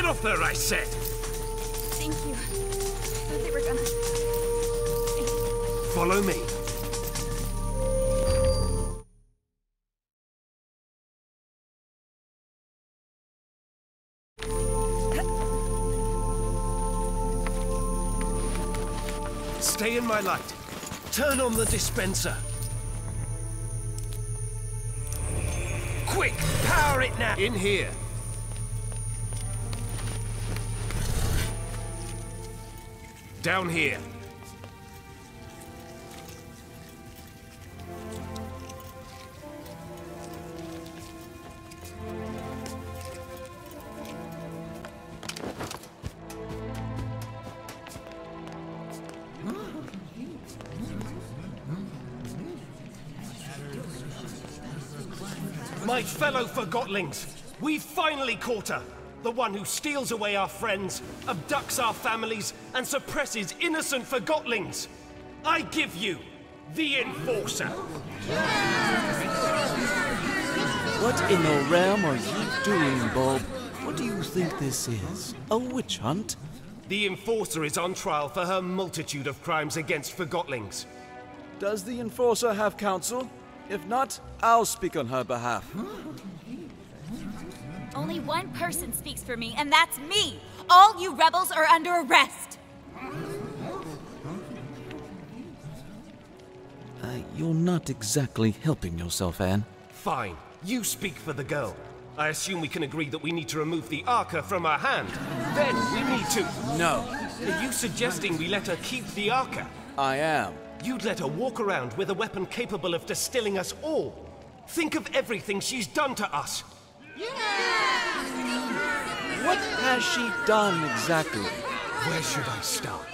Get off there, I said! Thank you. I thought they were gonna... Follow me. Stay in my light. Turn on the dispenser. Quick! Power it now! In here. Down here. My fellow Forgottlings, we've finally caught her. The one who steals away our friends, abducts our families, and suppresses innocent Forgottlings. I give you the Enforcer. What in the realm are you doing, Bob? What do you think this is? A witch hunt? The Enforcer is on trial for her multitude of crimes against Forgottlings. Does the Enforcer have counsel? If not, I'll speak on her behalf. Only one person speaks for me, and that's me! All you rebels are under arrest! You're not exactly helping yourself, Anne. Fine. You speak for the girl. I assume we can agree that we need to remove the Arca from her hand. Then we need to... No. Are you suggesting we let her keep the Arca? I am. You'd let her walk around with a weapon capable of distilling us all. Think of everything she's done to us. What has she done exactly? Where should I start?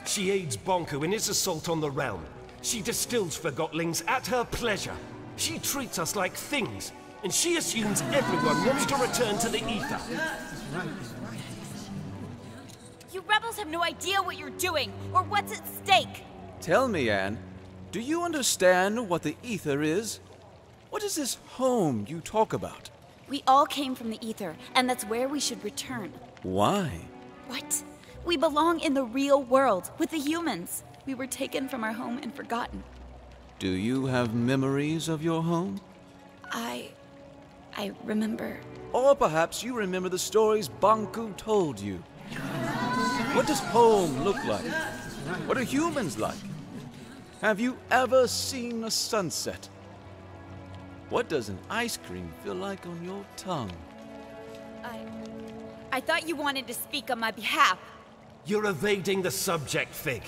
She aids Bonku in his assault on the realm. She distills Forgottlings at her pleasure. She treats us like things, and she assumes everyone wants to return to the ether. You rebels have no idea what you're doing, or what's at stake. Tell me, Anne, do you understand what the ether is? What is this home you talk about? We all came from the ether, and that's where we should return. Why? What? We belong in the real world, with the humans. We were taken from our home and forgotten. Do you have memories of your home? I remember... Or perhaps you remember the stories Bonku told you. What does home look like? What are humans like? Have you ever seen a sunset? What does an ice cream feel like on your tongue? I thought you wanted to speak on my behalf. You're evading the subject, Fig.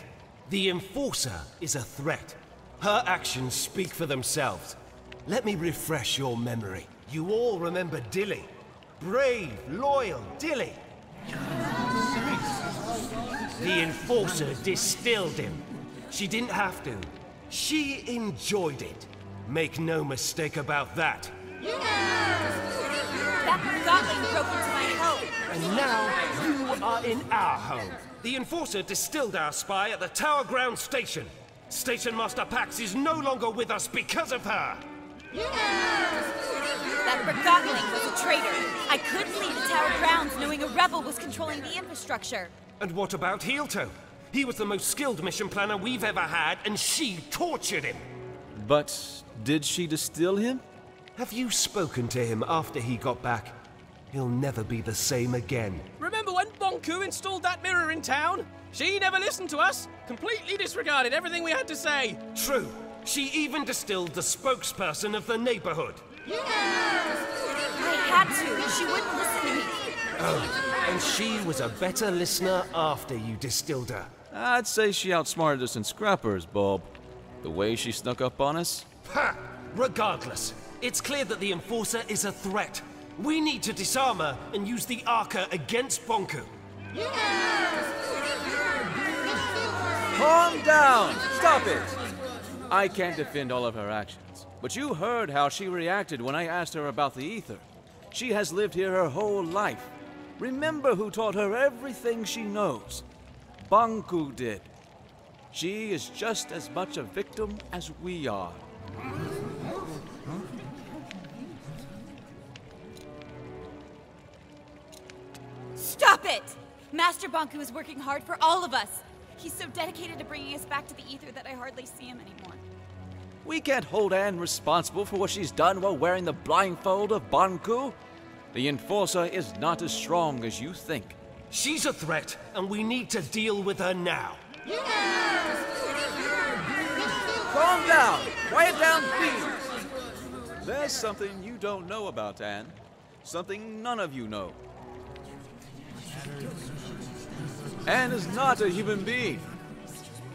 The Enforcer is a threat. Her actions speak for themselves. Let me refresh your memory. You all remember Dilly. Brave, loyal Dilly. The Enforcer distilled him. She didn't have to. She enjoyed it. Make no mistake about that. That Forgotton broke into my home. And now, you are in our home. The Enforcer distilled our spy at the Tower Ground Station. Station Master Pax is no longer with us because of her. That Forgottling was a traitor. I couldn't leave the Tower grounds knowing a rebel was controlling the infrastructure. And what about Heelto? He was the most skilled mission planner we've ever had, and she tortured him. But did she distill him? Have you spoken to him after he got back? He'll never be the same again. Remember when Bonku installed that mirror in town? She never listened to us, completely disregarded everything we had to say. True. She even distilled the spokesperson of the neighborhood. I had to. She wouldn't listen to me. Oh, and she was a better listener after you distilled her. I'd say she outsmarted us in scrappers, Bob. The way she snuck up on us. Ha! Regardless, it's clear that the Enforcer is a threat. We need to disarm her and use the Arca against Bonku. Calm down! Stop it! I can't defend all of her actions, but you heard how she reacted when I asked her about the ether. She has lived here her whole life. Remember who taught her everything she knows. Bonku did. She is just as much a victim as we are. Stop it! Master Banku is working hard for all of us. He's so dedicated to bringing us back to the ether that I hardly see him anymore. We can't hold Anne responsible for what she's done while wearing the blindfold of Banku. The Enforcer is not as strong as you think. She's a threat, and we need to deal with her now. Calm down! Quiet down, please! There's something you don't know about Anne. Something none of you know. Anne is not a human being.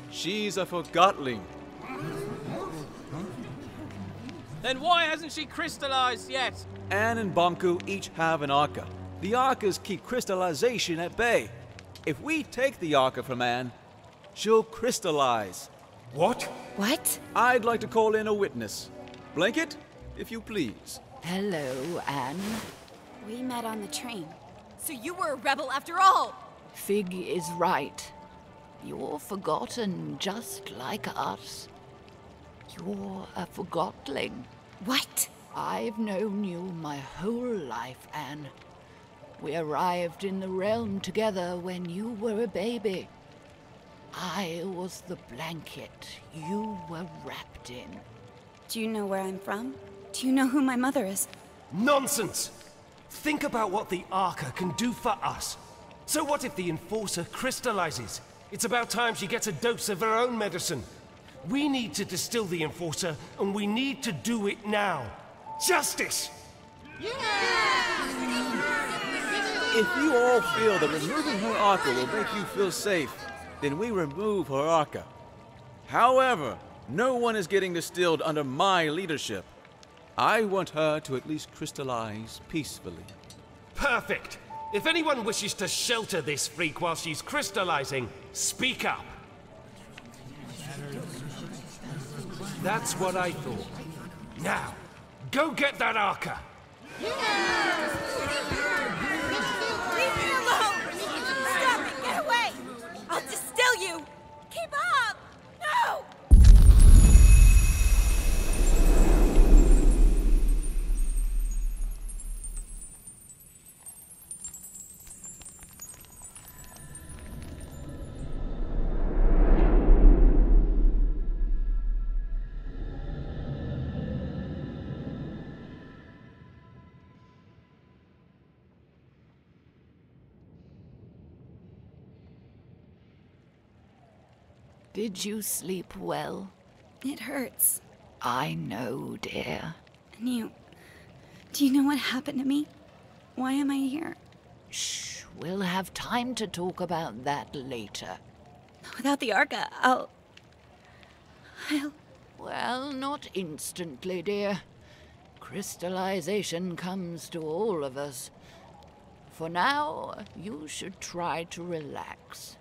She's a Forgotling. Then why hasn't she crystallized yet? Anne and Banku each have an Arca. The Arcas keep crystallization at bay. If we take the Arca from Anne, she'll crystallize. What? What? I'd like to call in a witness. Blanket, if you please. Hello, Anne. We met on the train. So you were a rebel after all! Fig is right. You're forgotten just like us. You're a Forgotling. What? I've known you my whole life, Anne. We arrived in the realm together when you were a baby. I was the blanket you were wrapped in. Do you know where I'm from? Do you know who my mother is? Nonsense! Think about what the Arca can do for us. So what if the Enforcer crystallizes? It's about time she gets a dose of her own medicine. We need to distill the Enforcer, and we need to do it now. Justice! If you all feel that removing her Arca will make you feel safe, then we remove her Arca. However, no one is getting distilled under my leadership. I want her to at least crystallize peacefully. Perfect! If anyone wishes to shelter this freak while she's crystallizing, speak up. That's what I thought. Now, go get that Arca! Leave me alone! Stop it! Get away! I'll distill you! Keep up! No! Did you sleep well? It hurts. I know, dear. And do you know what happened to me? Why am I here? Shh, we'll have time to talk about that later. Without the Arca, I'll... Well, not instantly, dear. Crystallization comes to all of us. For now, you should try to relax.